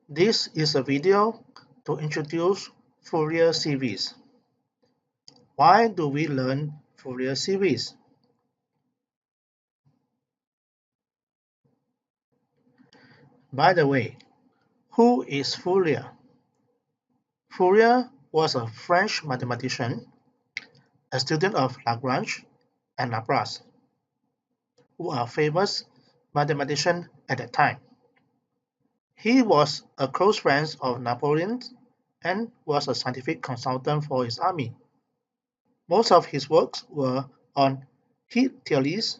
This is a video to introduce Fourier series. Why do we learn Fourier series? By the way, who is Fourier? Fourier was a French mathematician, a student of Lagrange and Laplace, who are famous mathematicians at that time. He was a close friend of Napoleon and was a scientific consultant for his army. Most of his works were on heat theories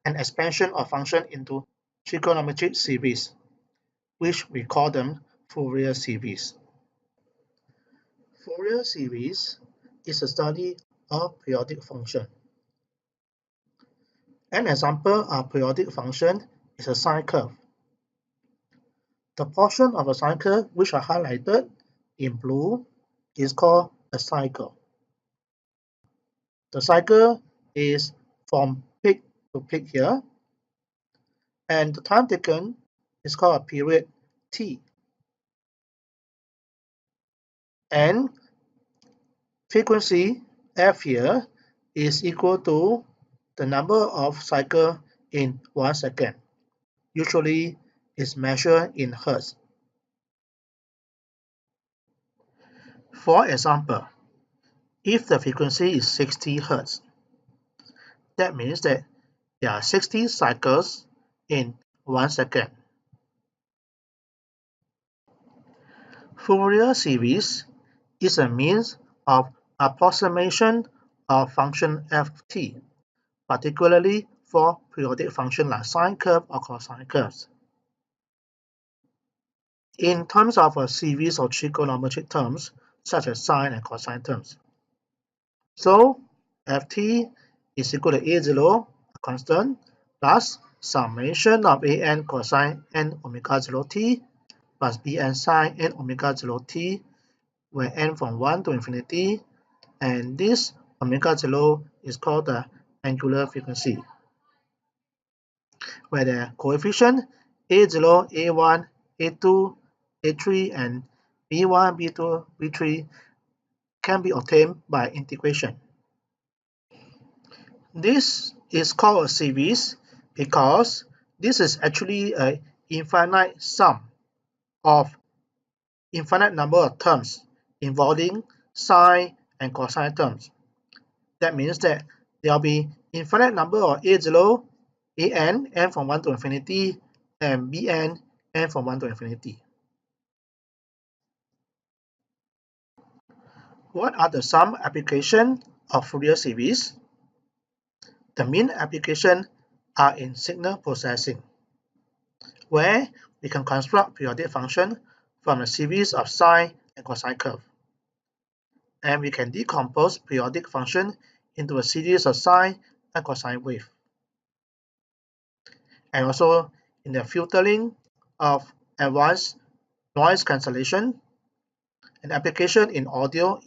and expansion of functions into trigonometric series, which we call them Fourier series. Fourier series is a study of periodic function. An example of periodic function is a sine curve. The portion of a sine curve which are highlighted in blue is called a cycle. The cycle is from peak to peak here, and the time taken is called a period t. And frequency f here is equal to the number of cycles in 1 second. Usually is measured in hertz. For example, if the frequency is 60 hertz, that means that there are 60 cycles in 1 second. Fourier series is a means of approximation of function ft, particularly for periodic functions like sine curve or cosine curves. In terms of a series of trigonometric terms, such as sine and cosine terms. So, ft is equal to a0, a constant, plus summation of an cosine n omega 0 t plus bn sine n omega 0 t, where n from 1 to infinity, and this omega 0 is called the angular frequency, where the coefficient a0, a1, a2, a3, and b1, b2, b3 can be obtained by integration. This is called a series because this is actually an infinite sum of infinite number of terms involving sine and cosine terms. That means that there will be infinite number of a0, an, n from 1 to infinity, and bn, n from 1 to infinity. What are the some applications of Fourier series? The main applications are in signal processing, where we can construct periodic function from a series of sine and cosine curve. And we can decompose periodic function into a series of sine and cosine wave. And also in the filtering of advanced noise cancellation, an application in audio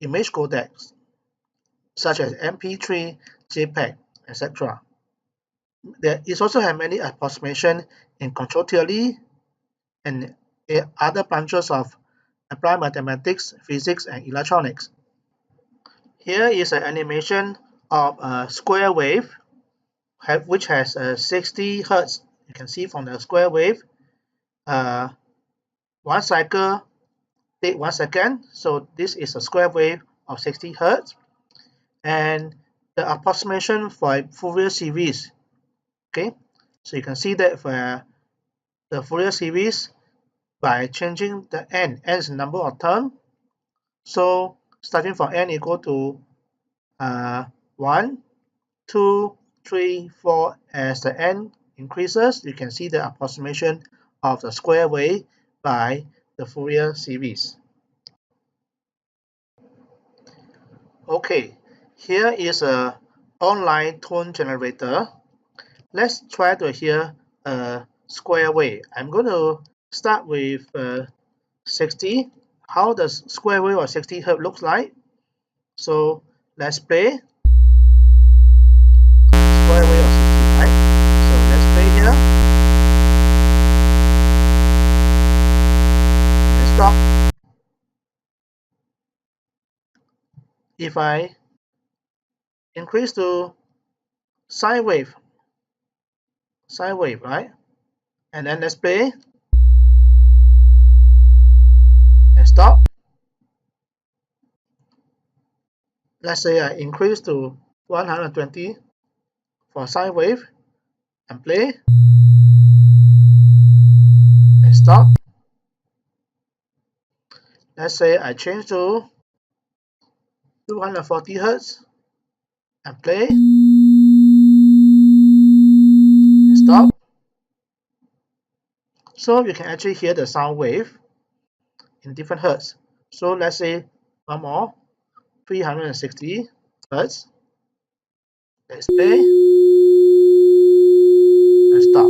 image codecs such as MP3, JPEG, etc. There is also have many approximations in control theory and other branches of applied mathematics, physics, and electronics. Here is an animation of a square wave which has 60 hertz. You can see from the square wave, one cycle take 1 second. So this is a square wave of 60 hertz. And the approximation for Fourier series. Okay, so you can see that for the Fourier series, by changing the n is the number of terms. So starting from n equal to 1, 2, 3, 4, as the n increases, you can see the approximation of the square wave by the Fourier series. Okay, here is a online tone generator. Let's try to hear a square wave. I'm going to start with 60. How does square wave of 60 Hz looks like? So let's play. Square wave of 60, right? So let's play here. 60 if I increase to sine wave, right? And then let's play and stop. Let's say I increase to 120 for sine wave and play and stop. Let's say I change to 240 Hertz and play and stop. So you can actually hear the sound wave in different hertz. So let's say one more, 360 Hertz. Let's play and stop.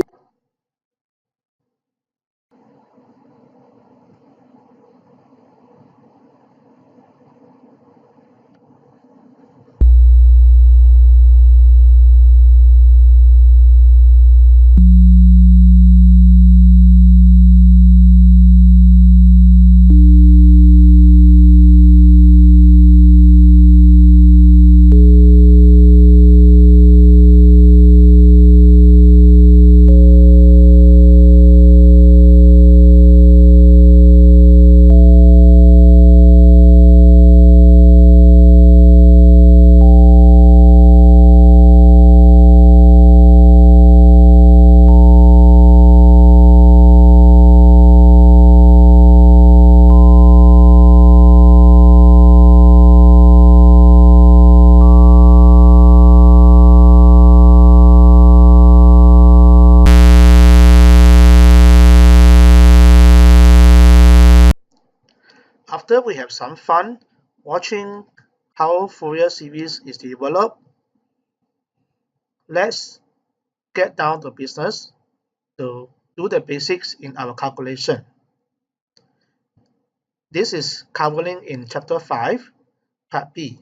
After we have some fun watching how Fourier series is developed, let's get down to business to do the basics in our calculation. This is covering in chapter 5, part B.